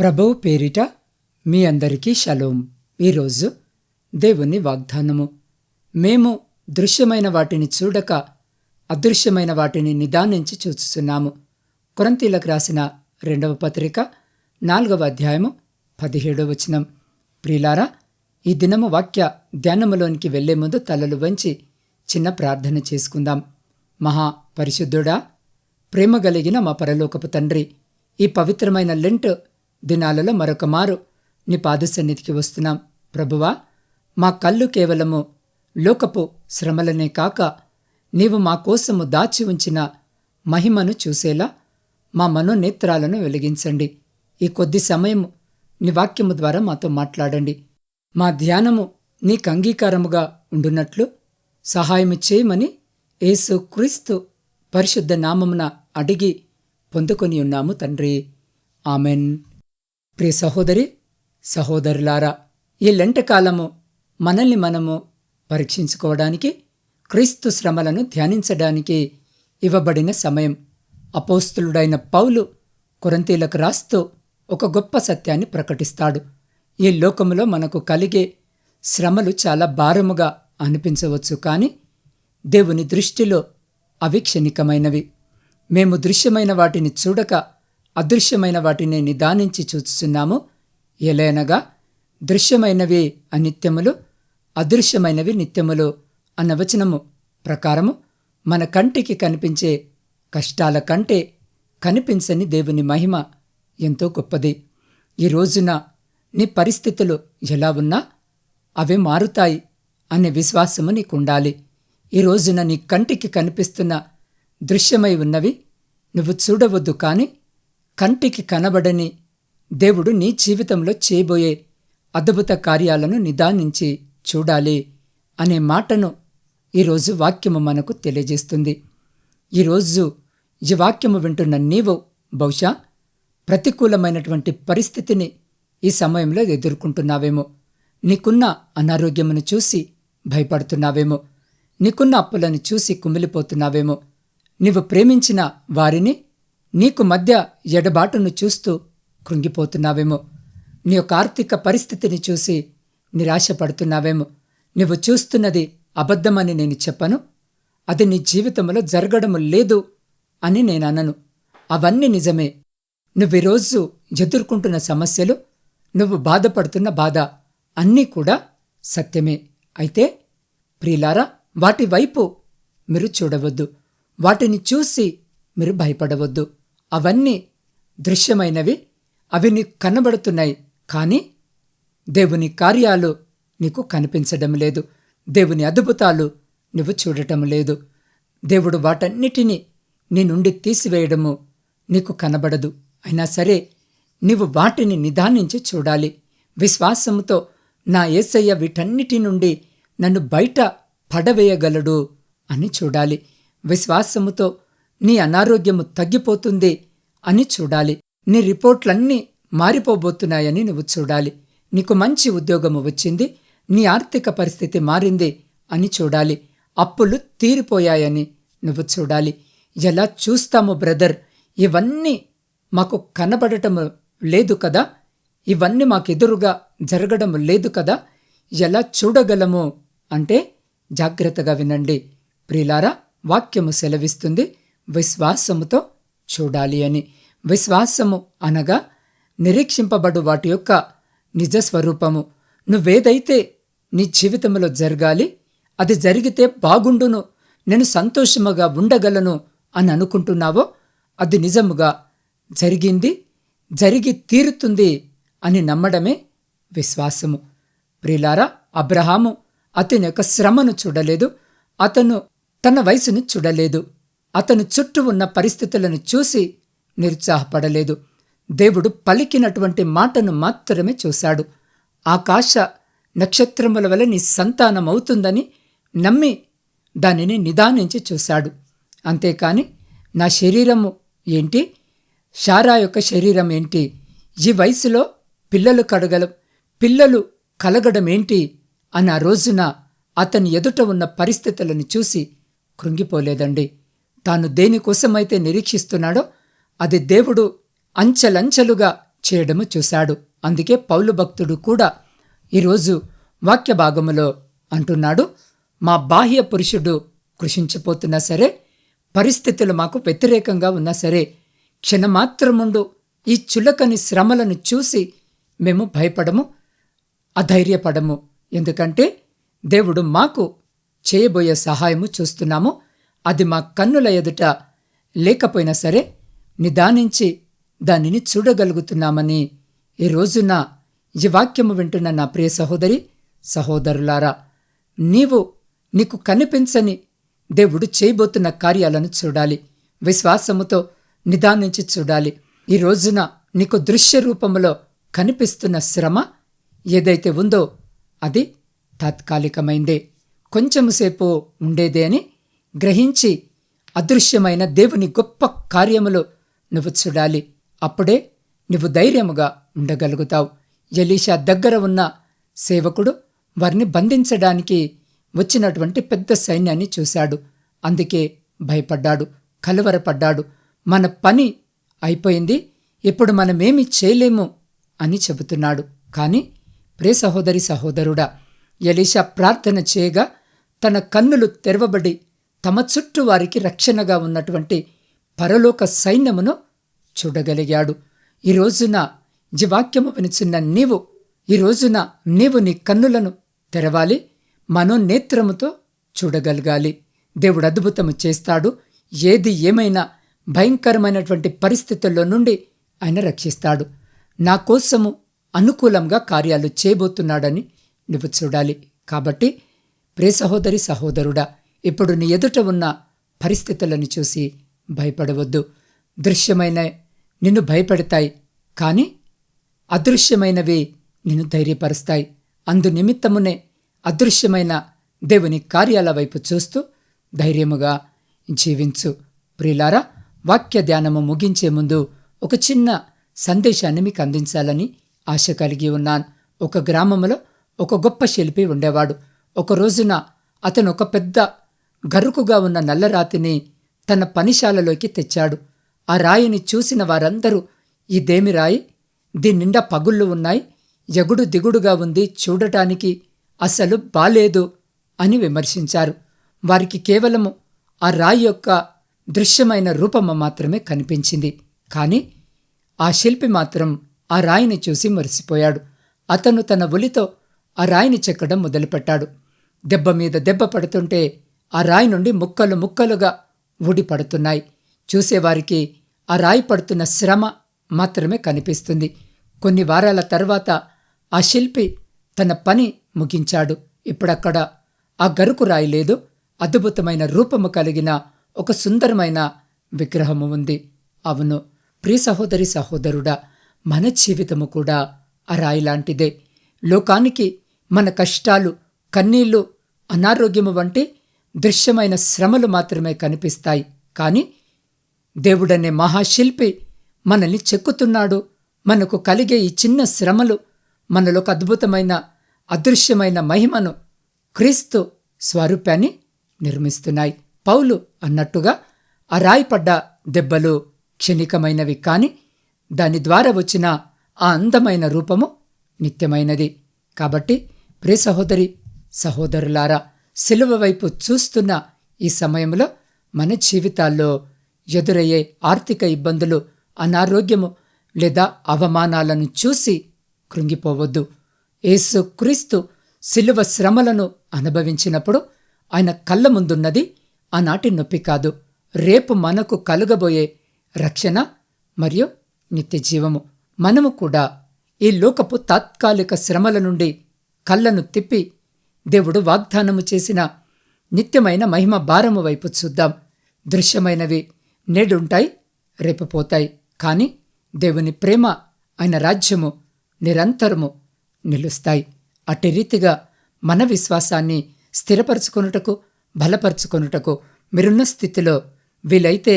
ప్రభువు పేరిట మీ అందరికీ షలోం. ఈరోజు దేవుని వాగ్దానము. మేము దృశ్యమైన వాటిని చూడక అదృశ్యమైన వాటిని నిదానించి చూస్తున్నాము. కొరింథీయులకు రాసిన 2వ పత్రిక 4వ అధ్యాయము 17వ వచనం. ప్రియులారా, ఈ దినము వాక్య ధ్యానములోనికి వెళ్లే ముందు తలలు వంచి చిన్న ప్రార్థన చేసుకుందాం. మహా పరిశుద్ధుడా, ప్రేమ కలిగిన మా పరలోకపు తండ్రి, ఈ పవిత్రమైన లెంట్ దినాలలో మరొక మారు నీ పాద సన్నిధికి వస్తున్నాం. ప్రభువా, మా కళ్ళు కేవలము లోకపు శ్రమలనే కాక నీవు మా కోసము దాచి ఉంచిన మహిమను చూసేలా మా మనోనేత్రాలను వెలిగించండి. ఈ కొద్ది సమయము నీ వాక్యము ద్వారా మాతో మాట్లాడండి. మా ధ్యానము నీకు అంగీకారముగా ఉండునట్లు సహాయము చేయమని యేసు క్రీస్తు పరిశుద్ధ నామమున అడిగి పొందుకొని ఉన్నాము తండ్రి. ఆమెన్. ప్రియ సహోదరి సహోదరులారా, ఈ లెంటకాలము మనల్ని మనము పరీక్షించుకోవడానికి, క్రీస్తు శ్రమలను ధ్యానించడానికి ఇవ్వబడిన సమయం. అపోస్తలుడైన పౌలు కొరింథీయులకు రాస్తూ ఒక గొప్ప సత్యాన్ని ప్రకటిస్తాడు. ఈ లోకములో మనకు కలిగే శ్రమలు చాలా భారముగా అనిపించవచ్చు, కానీ దేవుని దృష్టిలో అవి క్షణికమైనవి. మేము దృశ్యమైన వాటిని చూడక అదృశ్యమైన వాటిని నిదానించి చూస్తున్నాము. ఎలయనగా దృశ్యమైనవి అనిత్యములు, అదృశ్యమైనవి నిత్యములు అన్న వచనము ప్రకారము మన కంటికి కనిపించే కష్టాల కంటే కనిపించని దేవుని మహిమ ఎంతో గొప్పది. ఈ రోజున నీ పరిస్థితులు ఎలా ఉన్నా అవి మారుతాయి అనే విశ్వాసము నీకుండాలి. ఈ రోజున నీ కంటికి కనిపిస్తున్న దృశ్యమై ఉన్నవి నువ్వు చూడవద్దు, కానీ కంటికి కనబడని దేవుడు నీ జీవితంలో చేయబోయే అద్భుత కార్యాలను నిదానించి చూడాలి అనే మాటను ఈరోజు వాక్యము మనకు తెలియజేస్తుంది. ఈరోజు ఈ వాక్యము వింటున్న నీవు బహుశా ప్రతికూలమైనటువంటి పరిస్థితిని ఈ సమయంలో ఎదుర్కొంటున్నావేమో. నీకున్న అనారోగ్యమును చూసి భయపడుతున్నావేమో. నీకున్న అప్పులను చూసి కుమిలిపోతున్నావేమో. నీవు ప్రేమించిన వారిని నీకు మధ్య ఎడబాటును చూస్తూ కృంగిపోతున్నావేమో. నీ యొక్క ఆర్థిక పరిస్థితిని చూసి నిరాశపడుతున్నావేమో. నువ్వు చూస్తున్నది అబద్ధమని నేను చెప్పను, అది నీ జీవితంలో జరగడము లేదు అని నేను అనను. అవన్నీ నిజమే. నువ్వు ఈరోజు ఎదుర్కొంటున్న సమస్యలు, నువ్వు బాధపడుతున్న బాధ అన్నీ కూడా సత్యమే. అయితే ప్రియులారా, వాటి వైపు మీరు చూడవద్దు. వాటిని చూసి మీరు భయపడవద్దు. అవన్నీ దృశ్యమైనవి, అవి నీకు కనబడుతున్నాయి, కానీ దేవుని కార్యాలు నీకు కనిపించడం లేదు. దేవుని అద్భుతాలు నువ్వు చూడటం లేదు. దేవుడు వాటన్నిటినీ నీ నుండి తీసివేయడము నీకు కనబడదు. అయినా సరే నీవు వాటిని నిదానించి చూడాలి. విశ్వాసముతో నా యేసయ్య వీటన్నిటి నుండి నన్ను బయట పడవేయగలడు అని చూడాలి. విశ్వాసముతో నీ అనారోగ్యము తగ్గిపోతుంది అని చూడాలి. నీ రిపోర్ట్లన్నీ మారిపోబోతున్నాయని నువ్వు చూడాలి. నీకు మంచి ఉద్యోగము వచ్చింది, నీ ఆర్థిక పరిస్థితి మారింది అని చూడాలి. అప్పులు తీరిపోయాయని నువ్వు చూడాలి. ఎలా చూస్తాము బ్రదర్? ఇవన్నీ మాకు కనబడటము లేదు కదా, ఇవన్నీ మాకెదురుగా జరగడం లేదు కదా, ఎలా చూడగలము అంటే జాగ్రత్తగా వినండి ప్రియులారా. వాక్యము సెలవిస్తుంది విశ్వాసముతో చూడాలి అని. విశ్వాసము అనగా నిరీక్షింపబడు వాటి యొక్క నిజస్వరూపము. నువ్వేదైతే నీ జీవితంలో జరగాలి, అది జరిగితే బాగుండును, నేను సంతోషముగా ఉండగలను అని అనుకుంటున్నావో అది నిజముగా జరిగింది, జరిగి తీరుతుంది అని నమ్మడమే విశ్వాసము. ప్రియులారా, అబ్రహాము అతని యొక్క శ్రమను చూడలేదు, అతను తన వయసును చూడలేదు, అతను చుట్టూ ఉన్న పరిస్థితులను చూసి నిరుత్సాహపడలేదు. దేవుడు పలికినటువంటి మాటను మాత్రమే చూశాడు. ఆకాశ నక్షత్రముల వల్ల నీ సంతానమవుతుందని నమ్మి దానిని నిదానించి చూశాడు. అంతేకాని నా శరీరము ఏంటి, శారా యొక్క శరీరం ఏంటి, ఈ వయసులో పిల్లలు కలగడం ఏంటి అని ఆ రోజున అతని ఎదుట ఉన్న పరిస్థితులను చూసి కృంగిపోలేదండి. తాను దేనికోసమైతే నిరీక్షిస్తున్నాడో అది దేవుడు అంచెలంచెలుగా చేయడము చూశాడు. అందుకే పౌలు భక్తుడు కూడా ఈరోజు వాక్య భాగములో అంటున్నాడు, మా బాహ్య పురుషుడు కృషించిపోతున్నా సరే, పరిస్థితులు మాకు వ్యతిరేకంగా ఉన్నా సరే, క్షణమాత్రముండు ఈ చులకని శ్రమలను చూసి మేము భయపడము, అధైర్యపడము. ఎందుకంటే దేవుడు మాకు చేయబోయే సహాయము చూస్తున్నాము. అది మా కన్నుల ఎదుట లేకపోయినా సరే నిదానించి దానిని చూడగలుగుతున్నామని ఈ రోజున ఈ వాక్యము వింటున్న నా ప్రియ సహోదరి సహోదరులారా, నీకు కనిపించని దేవుడు చేయబోతున్న కార్యాలను చూడాలి. విశ్వాసముతో నిదానించి చూడాలి. ఈ రోజున నీకు దృశ్య రూపములో కనిపిస్తున్న శ్రమ ఏదైతే ఉందో అది తాత్కాలికమైందే, కొంచెంసేపు ఉండేదే అని గ్రహించి అదృశ్యమైన దేవుని గొప్ప కార్యములో నువ్వు చూడాలి. అప్పుడే నువ్వు ధైర్యముగా ఉండగలుగుతావు. ఎలీషా దగ్గర ఉన్న సేవకుడు వారిని బంధించడానికి వచ్చినటువంటి పెద్ద సైన్యాన్ని చూశాడు. అందుకే భయపడ్డాడు, కలవరపడ్డాడు. మన పని అయిపోయింది, ఇప్పుడు మనమేమి చేయలేము అని చెబుతున్నాడు. కానీ ప్రియ సహోదరి సహోదరుడా, ఎలీషా ప్రార్థన చేయగా తన కన్నులు తెరవబడి తమ చుట్టూ వారికి రక్షణగా ఉన్నటువంటి పరలోక సైన్యమును చూడగలిగాడు. ఈ రోజున ఈ వాక్యము వినుచున్న నీవు నీ కన్నులను తెరవాలి, మనోనేత్రముతో చూడగలగాలి. దేవుడు అద్భుతము చేస్తాడు. ఏది ఏమైనా భయంకరమైనటువంటి పరిస్థితుల్లో నుండి ఆయన రక్షిస్తాడు. నా కోసము అనుకూలంగా కార్యాలు చేయబోతున్నాడని నువ్వు చూడాలి. కాబట్టి ప్రియ సహోదరి సహోదరుడా, ఇప్పుడు నీ ఎదుట ఉన్న పరిస్థితులను చూసి భయపడవద్దు. దృశ్యమైన నిన్ను భయపెడతాయి, కానీ అదృశ్యమైనవి నిన్ను ధైర్యపరుస్తాయి. అందు నిమిత్తమునే అదృశ్యమైన దేవుని కార్యాల వైపు చూస్తూ ధైర్యముగా జీవించు. ప్రియులారా, వాక్య ధ్యానము ముగించే ముందు ఒక చిన్న సందేశాన్ని మీకు అందించాలని ఆశ కలిగి ఉన్నాను. ఒక గ్రామంలో ఒక గొప్ప శిల్పి ఉండేవాడు. ఒక రోజున అతను ఒక పెద్ద గరుకుగా ఉన్న నల్లరాతిని తన పనిశాలలోకి తెచ్చాడు. ఆ రాయిని చూసిన వారందరూ, ఇదేమి రాయి, దీని నిండా పగుళ్ళు ఉన్నాయి, ఎగుడు దిగుడుగా ఉంది, చూడటానికి అసలు బాలేదు అని విమర్శించారు. వారికి కేవలము ఆ రాయి యొక్క దృశ్యమైన రూపము మాత్రమే కనిపించింది. కానీ ఆ శిల్పి మాత్రం ఆ రాయిని చూసి మురిసిపోయాడు. అతను తన ఉలితో ఆ రాయిని చెక్కడం మొదలుపెట్టాడు. దెబ్బ మీద దెబ్బ పడుతుంటే ఆ రాయి నుండి ముక్కలు ముక్కలుగా ఊడిపడుతున్నాయి. చూసేవారికి ఆ రాయి పడుతున్న శ్రమ మాత్రమే కనిపిస్తుంది. కొన్ని వారాల తర్వాత ఆ శిల్పి తన పని ముగించాడు. ఇప్పుడక్కడ ఆ గరుకు రాయి లేదు, అద్భుతమైన రూపము కలిగిన ఒక సుందరమైన విగ్రహము ఉంది. అవును ప్రియ సహోదరి సహోదరుడా, మన జీవితము కూడా ఆ రాయి లాంటిదే. లోకానికి మన కష్టాలు, కన్నీళ్లు, అనారోగ్యము వంటి దృశ్యమైన శ్రమలు మాత్రమే కనిపిస్తాయి. కానీ దేవుడనే మహాశిల్పి మనల్ని చెక్కుతున్నాడు. మనకు కలిగే ఈ చిన్న శ్రమలు మనలోకి అద్భుతమైన అదృశ్యమైన మహిమను, క్రీస్తు స్వరూపాన్ని నిర్మిస్తున్నాయి. పౌలు అన్నట్టుగా ఆ రాయి పడ్డ దెబ్బలు క్షణికమైనవి, కానీ దాని ద్వారా వచ్చిన ఆ అందమైన రూపము నిత్యమైనది. కాబట్టి ప్రియ సహోదరి సహోదరులారా, సిలువ వైపు చూస్తున్న ఈ సమయంలో మన జీవితాల్లో ఎదురయ్యే ఆర్థిక ఇబ్బందులు, అనారోగ్యము లేదా అవమానాలను చూసి కృంగిపోవద్దు. యేసు క్రీస్తు సిలువ శ్రమలను అనుభవించినప్పుడు ఆయన కళ్ళ ముందున్నది ఆనాటి నొప్పి కాదు, రేపు మనకు కలుగబోయే రక్షణ మరియు నిత్యజీవము. మనము కూడా ఈ లోకపు తాత్కాలిక శ్రమల నుండి కళ్ళను తిప్పి దేవుడు వాగ్దానము చేసిన నిత్యమైన మహిమ భారము వైపు చూద్దాం. దృశ్యమైనవి నేడుంటాయి, రేపు పోతాయి, కానీ దేవుని ప్రేమ, ఆయన రాజ్యము నిరంతరము నిలుస్తాయి. అట్టి రీతిగా మన విశ్వాసాన్ని స్థిరపరచుకొనుటకు, బలపరచుకొనుటకు మీరున్న స్థితిలో వీలైతే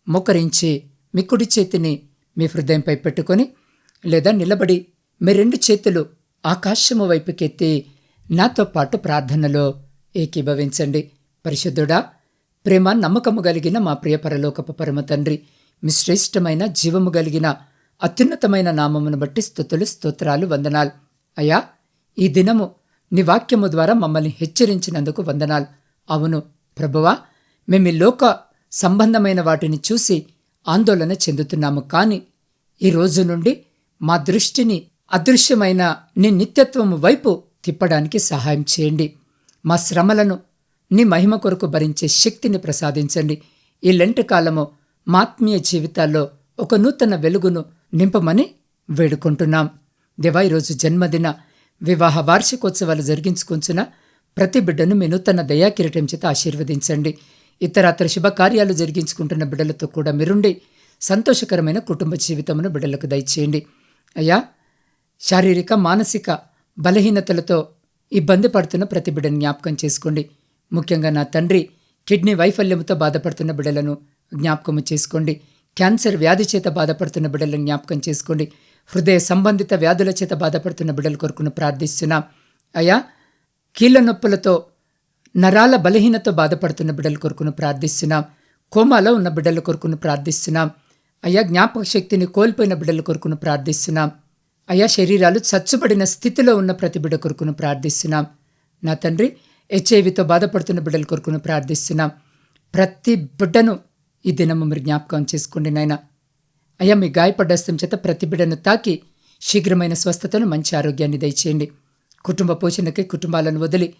మోకరించి మీ కుడి చేతిని మీ హృదయంపై పెట్టుకొని, లేదా నిలబడి మీ రెండు చేతులు ఆకాశము వైపుకెత్తి నాతో పాటు ప్రార్థనలో ఏకీభవించండి. పరిశుద్ధుడా, ప్రేమ నమ్మకము కలిగిన మా ప్రియ పరలోకపు పరమ తండ్రి, మీ శ్రేష్టమైన జీవము కలిగిన అత్యున్నతమైన నామమును బట్టి స్తుతులు, స్తోత్రాలు, వందనాలు. అయ్యా, ఈ దినము నీ వాక్యము ద్వారా మమ్మల్ని హెచ్చరించినందుకు వందనాలు. అవును ప్రభువా, మేము ఈ లోక సంబంధమైన వాటిని చూసి ఆందోళన చెందుతున్నాము. కానీ ఈ రోజు నుండి మా దృష్టిని అదృశ్యమైన నీ నిత్యత్వము వైపు తిప్పడానికి సహాయం చేయండి. మా శ్రమలను నీ మహిమ కొరకు భరించే శక్తిని ప్రసాదించండి. ఈ లెంట్ కాలము మా ఆత్మీయ జీవితాల్లో ఒక నూతన వెలుగును నింపమని వేడుకుంటున్నాం. దేవా, ఈరోజు జన్మదిన, వివాహ వార్షికోత్సవాలు జరిగించుకుంటున్న ప్రతి బిడ్డను మీ నూతన దయాకిరీటం చేత ఆశీర్వదించండి. ఇతరాతర శుభకార్యాలు జరిగించుకుంటున్న బిడ్డలతో కూడా మీరుండి సంతోషకరమైన కుటుంబ జీవితమును బిడ్డలకు దయచేయండి. అయ్యా, శారీరక, మానసిక బలహీనతలతో ఇబ్బంది పడుతున్న ప్రతి బిడ్డను జ్ఞాపకం చేసుకోండి. ముఖ్యంగా నా తండ్రి, కిడ్నీ వైఫల్యంతో బాధపడుతున్న బిడ్డలను జ్ఞాపకము చేసుకోండి. క్యాన్సర్ వ్యాధి చేత బాధపడుతున్న బిడ్డలను జ్ఞాపకం చేసుకోండి. హృదయ సంబంధిత వ్యాధుల చేత బాధపడుతున్న బిడ్డల కొరకును ప్రార్థిస్తున్నాం. అయ్యా, కీళ్ల నొప్పులతో, నరాల బలహీనతో బాధపడుతున్న బిడ్డల కొరకును ప్రార్థిస్తున్నాం. కోమాలో ఉన్న బిడ్డల కొరకును ప్రార్థిస్తున్నాం. అయ్యా, జ్ఞాపక శక్తిని కోల్పోయిన బిడ్డల కొరకును ప్రార్థిస్తున్నాం. అయ్యా, శరీరాలు చచ్చుబడిన స్థితిలో ఉన్న ప్రతి బిడ్డ కొరకును ప్రార్థిస్తున్నాం. నా తండ్రి, హెచ్ఐవితో బాధపడుతున్న బిడ్డల కొరకును ప్రార్థిస్తున్నాం. ప్రతి బిడ్డను ఈ దినము మీరు జ్ఞాపకం చేసుకోండి నాయన. అయ్యా, మీ గాయపడ్డ హస్తం చేత ప్రతి బిడ్డను తాకి శీఘ్రమైన స్వస్థతను, మంచి ఆరోగ్యాన్ని దయచేయండి. కుటుంబ పోషణకి కుటుంబాలను వదిలి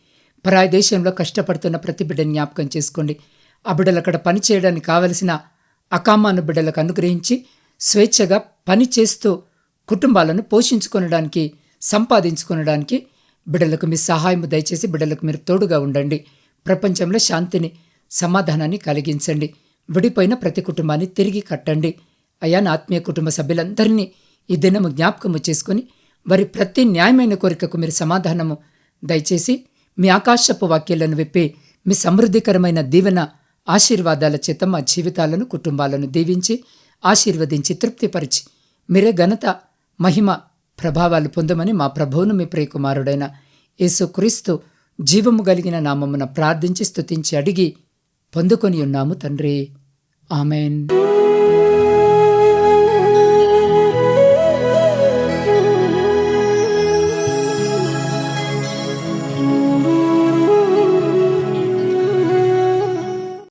పరాయి దేశంలో కష్టపడుతున్న ప్రతి బిడ్డను జ్ఞాపకం చేసుకోండి. ఆ బిడ్డలు అక్కడ పని చేయడానికి కావలసిన అకామాను బిడ్డలకు అనుగ్రహించి స్వేచ్ఛగా పని చేస్తూ కుటుంబాలను పోషించుకొనడానికి, సంపాదించుకొనడానికి బిడ్డలకు మీ సహాయము దయచేసి బిడ్డలకు మీరు తోడుగా ఉండండి. ప్రపంచంలో శాంతిని, సమాధానాన్ని కలిగించండి. విడిపోయిన ప్రతి కుటుంబాన్ని తిరిగి కట్టండి. అయ్యా, నా ఆత్మీయ కుటుంబ సభ్యులందరినీ ఈ దినము జ్ఞాపకము చేసుకుని వారి ప్రతి న్యాయమైన కోరికకు మీరు సమాధానము దయచేసి మీ ఆకాశపు వాక్యాలను విప్పి మీ సమృద్ధికరమైన దీవెన, ఆశీర్వాదాల చేత మా జీవితాలను, కుటుంబాలను దీవించి ఆశీర్వదించి తృప్తిపరిచి మీరే ఘనత, మహిమ, ప్రభావాలు పొందమని మా ప్రభువును, మీ ప్రియకుమారుడైన యేసుక్రీస్తు జీవము కలిగిన నామమున ప్రార్థించి స్తుతించి అడిగి పొందుకొని ఉన్నాము తండ్రి. ఆమెన్.